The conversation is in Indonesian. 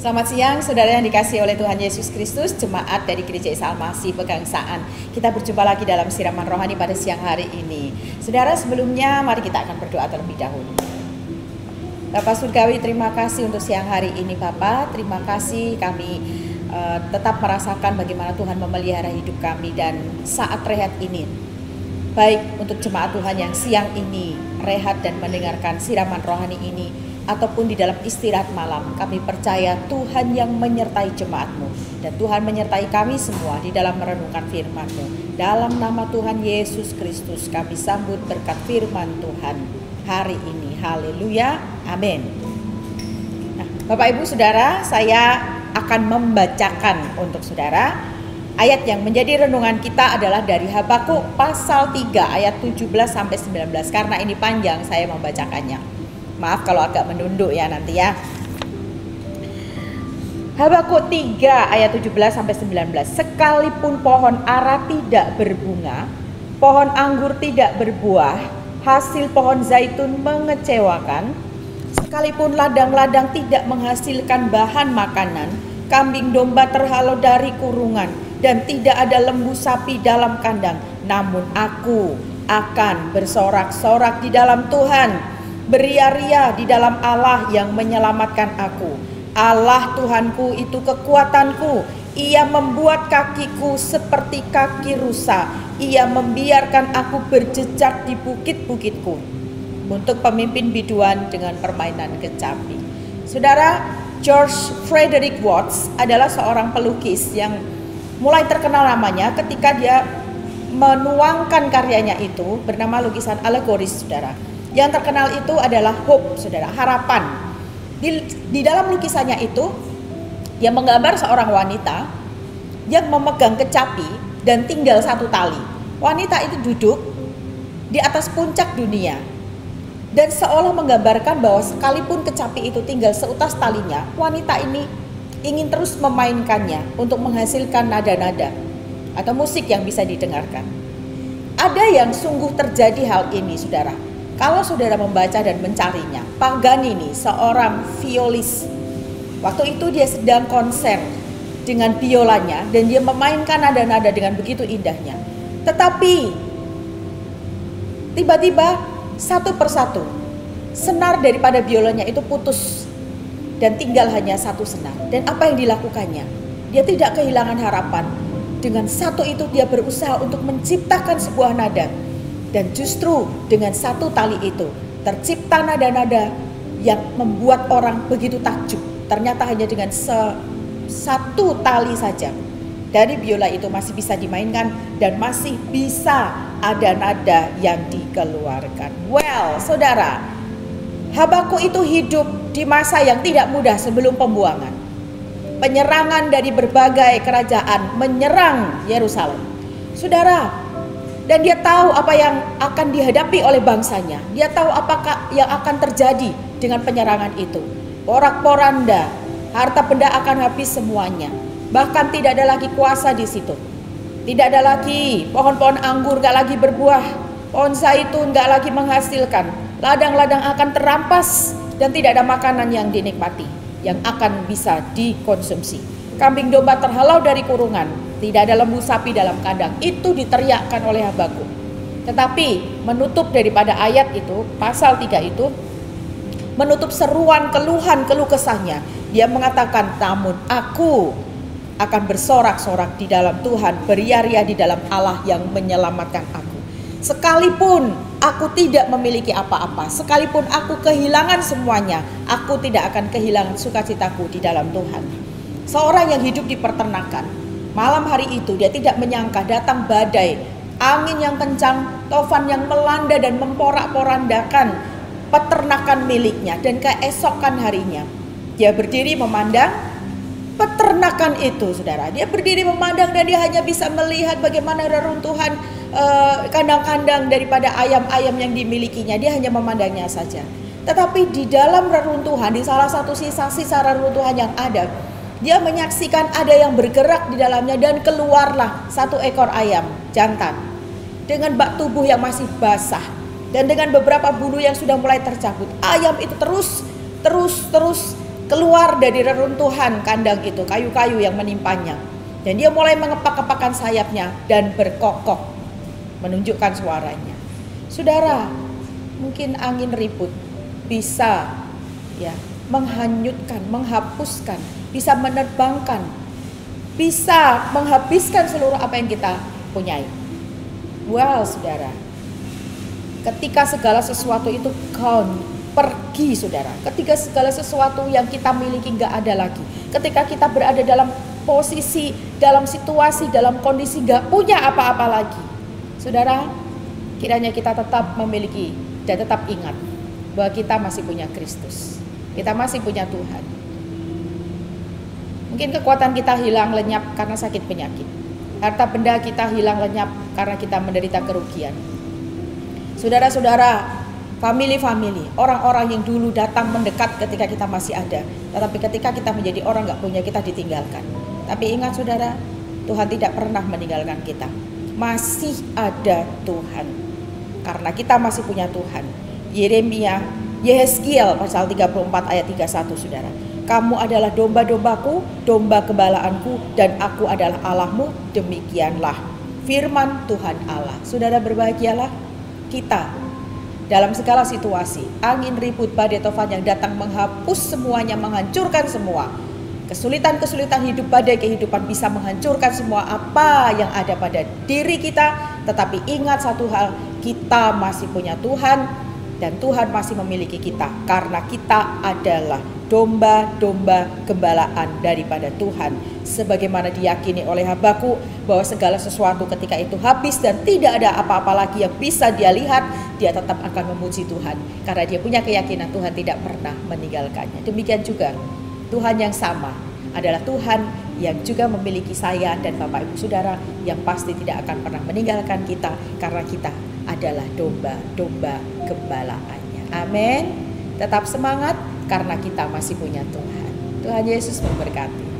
Selamat siang, saudara yang dikasihi oleh Tuhan Yesus Kristus, jemaat dari Gereja Isa Al-Masih Pegangsaan. Kita berjumpa lagi dalam siraman rohani pada siang hari ini. Saudara, sebelumnya mari kita akan berdoa terlebih dahulu. Bapak Surgawi, terima kasih untuk siang hari ini Bapak. Terima kasih kami tetap merasakan bagaimana Tuhan memelihara hidup kami dan saat rehat ini. Baik untuk jemaat Tuhan yang siang ini rehat dan mendengarkan siraman rohani ini, ataupun di dalam istirahat malam, kami percaya Tuhan yang menyertai jemaat-Mu dan Tuhan menyertai kami semua di dalam merenungkan firman-Mu. Dalam nama Tuhan Yesus Kristus kami sambut berkat firman Tuhan hari ini. Haleluya, amin. Nah, Bapak Ibu Saudara, saya akan membacakan untuk saudara ayat yang menjadi renungan kita adalah dari Habakuk pasal 3 ayat 17 sampai 19. Karena ini panjang saya membacakannya. Maaf kalau agak menunduk ya nanti ya. Habakuk 3 ayat 17 sampai 19. Sekalipun pohon ara tidak berbunga, pohon anggur tidak berbuah, hasil pohon zaitun mengecewakan, sekalipun ladang-ladang tidak menghasilkan bahan makanan, kambing domba terhalau dari kurungan, dan tidak ada lembu sapi dalam kandang, namun aku akan bersorak-sorak di dalam Tuhan, beria-ria di dalam Allah yang menyelamatkan aku. Allah Tuhanku itu kekuatanku. Ia membuat kakiku seperti kaki rusa. Ia membiarkan aku berjejak di bukit-bukitku untuk pemimpin biduan dengan permainan kecapi. Saudara, George Frederick Watts adalah seorang pelukis yang mulai terkenal namanya ketika dia menuangkan karyanya itu bernama lukisan alegoris, saudara. Yang terkenal itu adalah hope, saudara, harapan. Di dalam lukisannya itu, dia menggambar seorang wanita yang memegang kecapi dan tinggal satu tali. Wanita itu duduk di atas puncak dunia dan seolah menggambarkan bahwa sekalipun kecapi itu tinggal seutas talinya, wanita ini ingin terus memainkannya untuk menghasilkan nada-nada atau musik yang bisa didengarkan. Ada yang sungguh terjadi hal ini, saudara. Kalau saudara membaca dan mencarinya, Paganini, seorang violis, waktu itu dia sedang konser dengan biolanya dan dia memainkan nada-nada dengan begitu indahnya. Tetapi tiba-tiba satu persatu senar daripada biolanya itu putus dan tinggal hanya satu senar. Dan apa yang dilakukannya? Dia tidak kehilangan harapan. Dengan satu itu dia berusaha untuk menciptakan sebuah nada. Dan justru dengan satu tali itu tercipta nada-nada yang membuat orang begitu takjub. Ternyata hanya dengan satu tali saja dari biola itu masih bisa dimainkan dan masih bisa ada nada yang dikeluarkan. Well, saudara, Habakuk itu hidup di masa yang tidak mudah sebelum pembuangan. Penyerangan dari berbagai kerajaan menyerang Yerusalem. Saudara, dan dia tahu apa yang akan dihadapi oleh bangsanya. Dia tahu apakah yang akan terjadi dengan penyerangan itu. Porak-poranda, harta benda akan habis semuanya. Bahkan tidak ada lagi kuasa di situ. Tidak ada lagi pohon-pohon anggur, gak lagi berbuah. Pohon zaitun gak lagi menghasilkan. Ladang-ladang akan terampas dan tidak ada makanan yang dinikmati, yang akan bisa dikonsumsi. Kambing domba terhalau dari kurungan. Tidak ada lembu sapi dalam kandang. Itu diteriakkan oleh Habakuk. Tetapi menutup daripada ayat itu, pasal 3 itu, menutup seruan keluhan keluh kesahnya. Dia mengatakan, namun aku akan bersorak-sorak di dalam Tuhan, beria-ria di dalam Allah yang menyelamatkan aku. Sekalipun aku tidak memiliki apa-apa, sekalipun aku kehilangan semuanya, aku tidak akan kehilangan sukacitaku di dalam Tuhan. Seorang yang hidup di peternakan, malam hari itu dia tidak menyangka datang badai, angin yang kencang, taufan yang melanda dan memporak-porandakan peternakan miliknya. Dan keesokan harinya dia berdiri memandang peternakan itu, saudara. Dia berdiri memandang dan dia hanya bisa melihat bagaimana reruntuhan kandang-kandang daripada ayam-ayam yang dimilikinya. Dia hanya memandangnya saja. Tetapi di dalam reruntuhan, di salah satu sisa-sisa reruntuhan yang ada, dia menyaksikan ada yang bergerak di dalamnya dan keluarlah satu ekor ayam jantan dengan bak tubuh yang masih basah dan dengan beberapa bulu yang sudah mulai tercabut. Ayam itu terus keluar dari reruntuhan kandang itu, kayu-kayu yang menimpanya. Dan dia mulai mengepak-kepakkan sayapnya dan berkokok, menunjukkan suaranya. Saudara, mungkin angin ribut bisa ya menghanyutkan, menghapuskan, bisa menerbangkan, bisa menghabiskan seluruh apa yang kita punyai. Wow, saudara, ketika segala sesuatu itu pergi, saudara, ketika segala sesuatu yang kita miliki gak ada lagi, ketika kita berada dalam posisi, dalam situasi, dalam kondisi gak punya apa-apa lagi, saudara, kiranya kita tetap memiliki dan tetap ingat bahwa kita masih punya Kristus, kita masih punya Tuhan. Mungkin kekuatan kita hilang lenyap karena sakit penyakit, harta benda kita hilang lenyap karena kita menderita kerugian. Saudara-saudara, family, orang-orang yang dulu datang mendekat ketika kita masih ada, tetapi ketika kita menjadi orang gak punya, kita ditinggalkan. Tapi ingat saudara, Tuhan tidak pernah meninggalkan kita. Masih ada Tuhan, karena kita masih punya Tuhan. Yehezkiel pasal 34 ayat 31, saudara. Kamu adalah domba-dombaku, domba gembalaanku, dan aku adalah Allahmu. Demikianlah firman Tuhan Allah. Saudara, berbahagialah kita dalam segala situasi. Angin ribut, badai tofan yang datang menghapus semuanya, menghancurkan semua. Kesulitan-kesulitan hidup, badai kehidupan bisa menghancurkan semua apa yang ada pada diri kita. Tetapi ingat satu hal, kita masih punya Tuhan dan Tuhan masih memiliki kita. Karena kita adalah domba-domba gembalaan daripada Tuhan. Sebagaimana diyakini oleh Habakuk bahwa segala sesuatu ketika itu habis dan tidak ada apa-apa lagi yang bisa dia lihat, dia tetap akan memuji Tuhan. Karena dia punya keyakinan Tuhan tidak pernah meninggalkannya. Demikian juga Tuhan yang sama adalah Tuhan yang juga memiliki saya dan Bapak Ibu Saudara yang pasti tidak akan pernah meninggalkan kita karena kita adalah domba-domba gembalaannya. Amin. Tetap semangat karena kita masih punya Tuhan. Tuhan Yesus memberkati.